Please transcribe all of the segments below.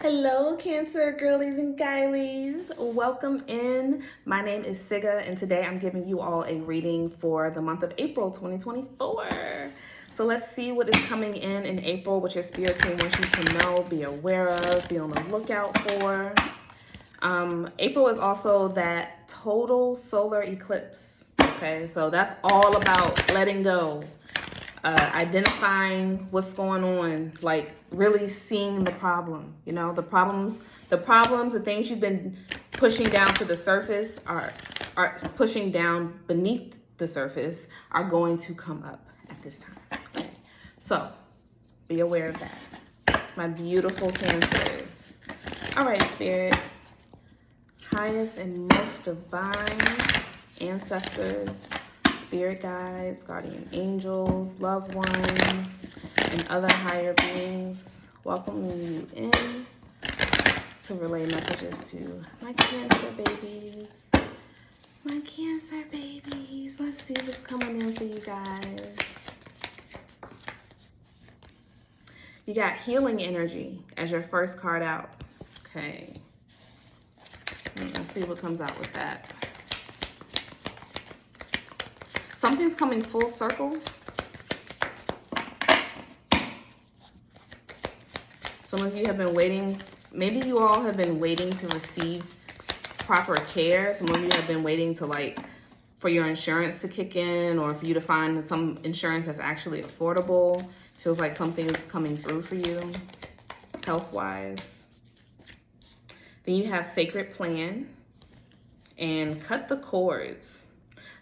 Hello, Cancer girlies and guilies. Welcome in. My name is Siga, and today I'm giving you all a reading for the month of April 2024. So let's see what is coming in April, what your spirit team wants you to know, be aware of, be on the lookout for. April is also that total solar eclipse. Okay, so that's all about letting go. Identifying what's going on, like really seeing the problem. You know, the problems, the things you've been pushing down to the surface are pushing down beneath the surface are going to come up at this time. Okay, so be aware of that, my beautiful Cancers. All right, Spirit, highest and most divine ancestors, spirit guides, guardian angels, loved ones, and other higher beings, welcoming you in to relay messages to my Cancer babies. My Cancer babies. Let's see what's coming in for you guys. You got healing energy as your first card out. Okay. Let's see what comes out with that. Something's coming full circle. Some of you have been waiting. Maybe you all have been waiting to receive proper care. Some of you have been waiting to for your insurance to kick in, or for you to find some insurance that's actually affordable. Feels like something is coming through for you, health-wise. Then you have sacred plan and cut the cords.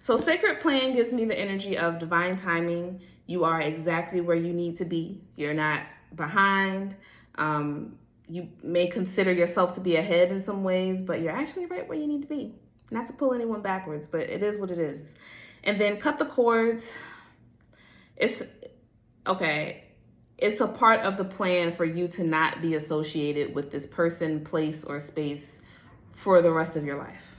So sacred plan gives me the energy of divine timing. You are exactly where you need to be. You're not behind. You may consider yourself to be ahead in some ways, but you're actually right where you need to be. Not to pull anyone backwards, but it is what it is. And then cut the cords. It's okay. It's a part of the plan for you to not be associated with this person, place, or space for the rest of your life.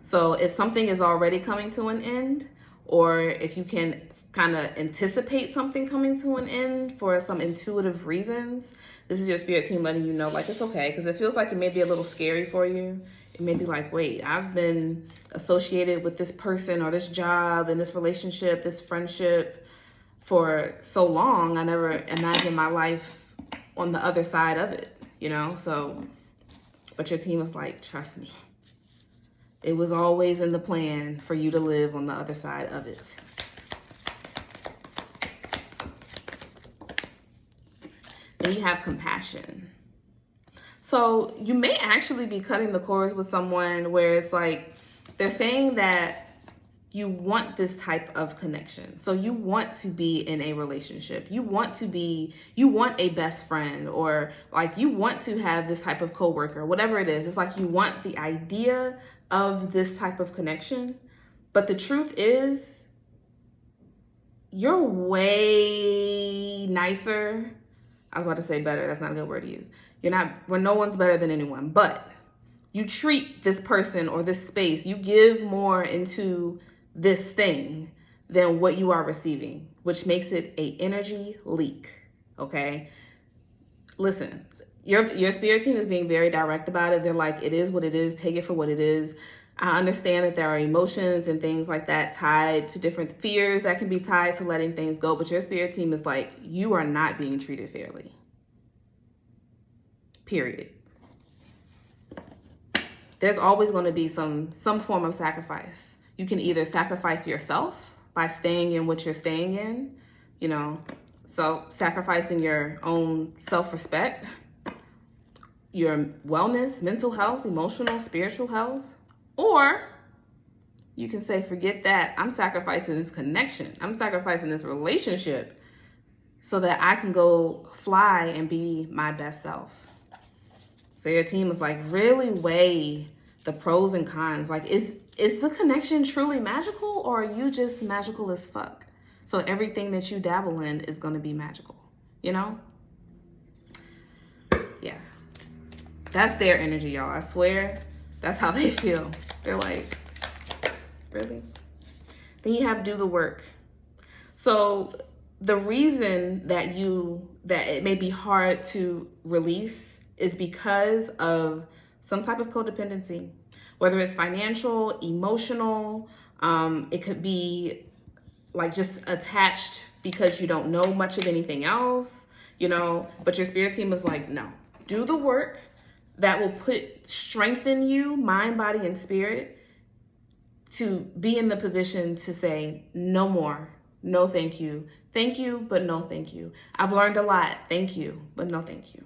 So if something is already coming to an end, or if you can kind of anticipate something coming to an end for some intuitive reasons, this is your spirit team letting you know, it's okay, because it feels like it may be a little scary for you. It may be like, wait, I've been associated with this person or this job and this relationship, this friendship for so long. I never imagined my life on the other side of it, So, but your team is like, trust me. It was always in the plan for you to live on the other side of it. Then you have compassion. So you may actually be cutting the cords with someone where it's like they're saying that you want this type of connection. So you want to be in a relationship. You want a best friend, or you want to have this type of coworker, whatever it is. It's like you want the idea of this type of connection. But the truth is, you're way nicer. I was about to say better. That's not a good word to use. No one's better than anyone, but you treat this person or this space, you give more into this thing than what you are receiving, which makes it a energy leak. Okay. Listen, your spirit team is being very direct about it. They're like, it is what it is. Take it for what it is. I understand that there are emotions and things like that tied to different fears that can be tied to letting things go. But your spirit team is like, you are not being treated fairly. Period. There's always going to be some form of sacrifice. You can either sacrifice yourself by staying in what you're staying in, so sacrificing your own self-respect, your wellness, mental health, emotional, spiritual health, or you can say, forget that. I'm sacrificing this connection. I'm sacrificing this relationship so that I can go fly and be my best self. So your team is like, really weigh the pros and cons. Is the connection truly magical, or are you just magical as fuck? So everything that you dabble in is going to be magical, Yeah. That's their energy, y'all. I swear, that's how they feel. They're like, really? Then you have do the work. So the reason that it may be hard to release is because of some type of codependency, whether it's financial, emotional, it could be like just attached because you don't know much of anything else, but your spirit team is like, no, do the work that will strengthen you, mind, body, and spirit, to be in the position to say, no more, no thank you, but no thank you. I've learned a lot, thank you, but no thank you.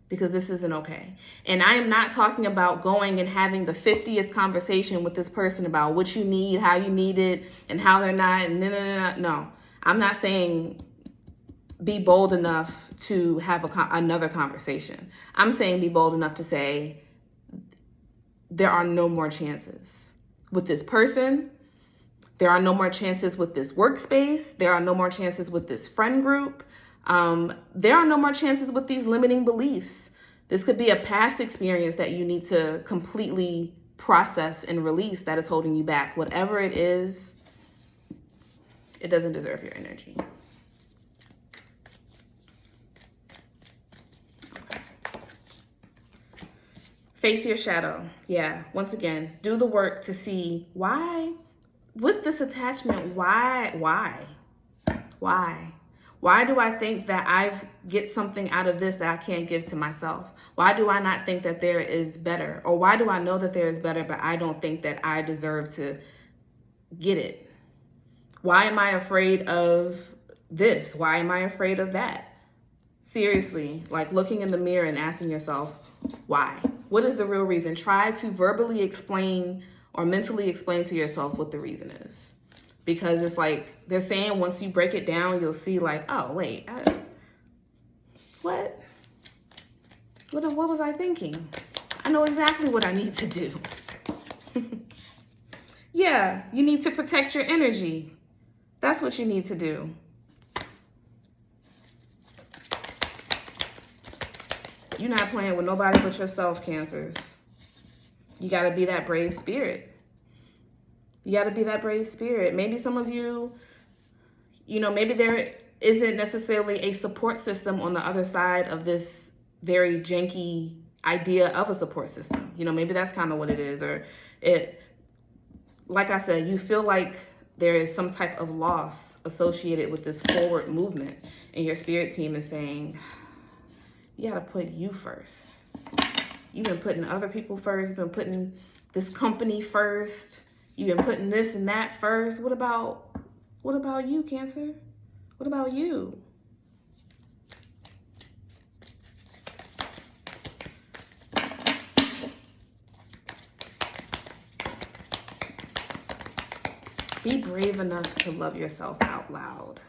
Because this isn't okay. And I am not talking about going and having the 50th conversation with this person about what you need, how you need it, and how they're not, and no. I'm not saying be bold enough to have another conversation. I'm saying be bold enough to say there are no more chances with this person. There are no more chances with this workspace. There are no more chances with this friend group. There are no more chances with these limiting beliefs. This could be a past experience that you need to completely process and release that is holding you back. Whatever it is, it doesn't deserve your energy. Okay. Face your shadow. Yeah, once again, do the work to see why, with this attachment, why? Why do I think that I get something out of this that I can't give to myself? Why do I not think that there is better? Or why do I know that there is better, but I don't think that I deserve to get it? Why am I afraid of this? Why am I afraid of that? Seriously, like looking in the mirror and asking yourself, why? What is the real reason? Try to verbally explain or mentally explain to yourself what the reason is. Because it's like they're saying once you break it down, you'll see like, oh, wait, what was I thinking? I know exactly what I need to do. Yeah, you need to protect your energy. That's what you need to do. You're not playing with nobody but yourself, Cancers. You got to be that brave spirit. You got to be that brave spirit. Maybe some of you, maybe there isn't necessarily a support system on the other side of this very janky idea of a support system. Maybe that's kind of what it is. Or like I said, you feel like there is some type of loss associated with this forward movement. And your spirit team is saying, you got to put you first. You've been putting other people first. You've been putting this company first. You've been putting this and that first. What about you, Cancer? What about you? Be brave enough to love yourself out loud,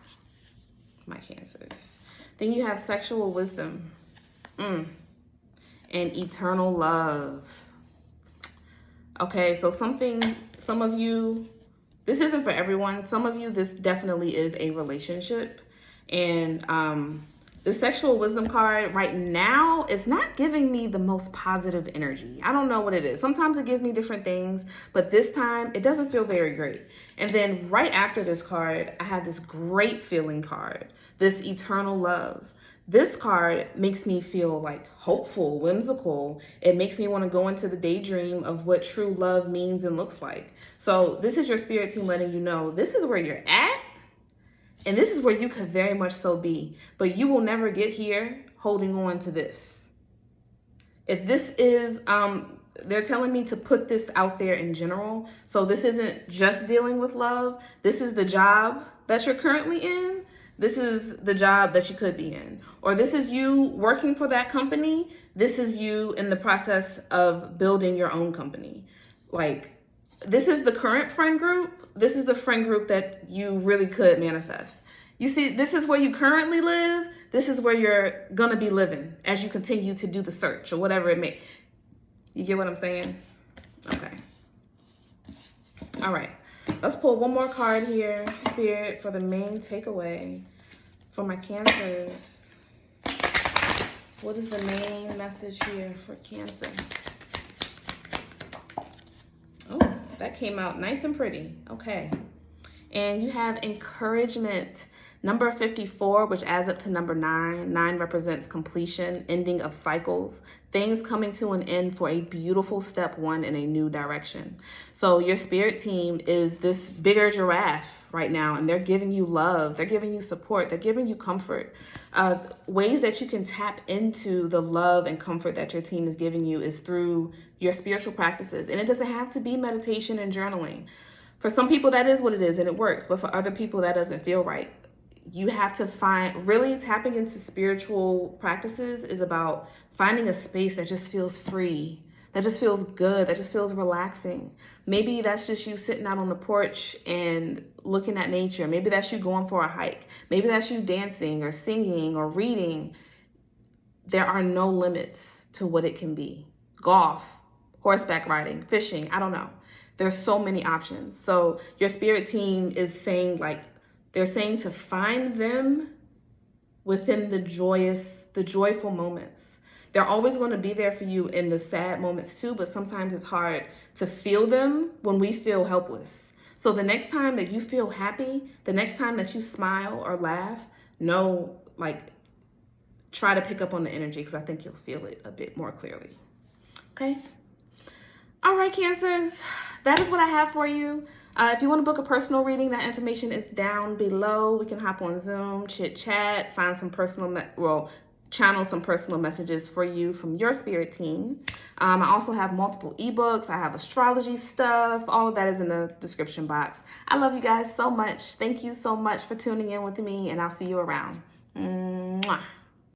my Cancers. Then you have sexual wisdom and eternal love. Okay, so some of you, this isn't for everyone. Some of you, this definitely is a relationship. And the sexual wisdom card right now is not giving me the most positive energy. I don't know what it is. Sometimes it gives me different things, but this time it doesn't feel very great. And then right after this card, I have this great feeling card, this eternal love. This card makes me feel like hopeful, whimsical. It makes me want to go into the daydream of what true love means and looks like. So this is your spirit team letting you know this is where you're at. And this is where you could very much so be. But you will never get here holding on to this. If this is, they're telling me to put this out there in general. So this isn't just dealing with love. This is the job that you're currently in. This is the job that you could be in. Or this is you working for that company. This is you in the process of building your own company. Like, this is the current friend group. This is the friend group that you really could manifest. You see, this is where you currently live. This is where you're going to be living as you continue to do the search or whatever it may. You get what I'm saying? Okay. All right. Let's pull one more card here, Spirit, for the main takeaway for my Cancers. What is the main message here for Cancer? Oh, that came out nice and pretty. Okay. And you have encouragement. Number 54, which adds up to number 9. 9 represents completion, ending of cycles, things coming to an end for a beautiful step 1 in a new direction. So your spirit team is this bigger giraffe right now, and they're giving you love, they're giving you support, they're giving you comfort. Ways that you can tap into the love and comfort that your team is giving you is through your spiritual practices. And it doesn't have to be meditation and journaling. For some people, that is what it is and it works. But for other people, that doesn't feel right. You have to really tapping into spiritual practices is about finding a space that just feels free, that just feels good, that just feels relaxing. Maybe that's just you sitting out on the porch and looking at nature. Maybe that's you going for a hike. Maybe that's you dancing or singing or reading. There are no limits to what it can be. Golf, horseback riding, fishing, I don't know. There's so many options. So your spirit team is saying, they're saying to find them within the joyful moments. They're always going to be there for you in the sad moments too, but sometimes it's hard to feel them when we feel helpless. So the next time that you feel happy, the next time that you smile or laugh, try to pick up on the energy, because I think you'll feel it a bit more clearly. Okay? All right, Cancers, that is what I have for you. If you want to book a personal reading, that information is down below. We can hop on Zoom, chit chat, find some channel some personal messages for you from your spirit team. I also have multiple ebooks. I have astrology stuff. All of that is in the description box. I love you guys so much. Thank you so much for tuning in with me, and I'll see you around. Mwah.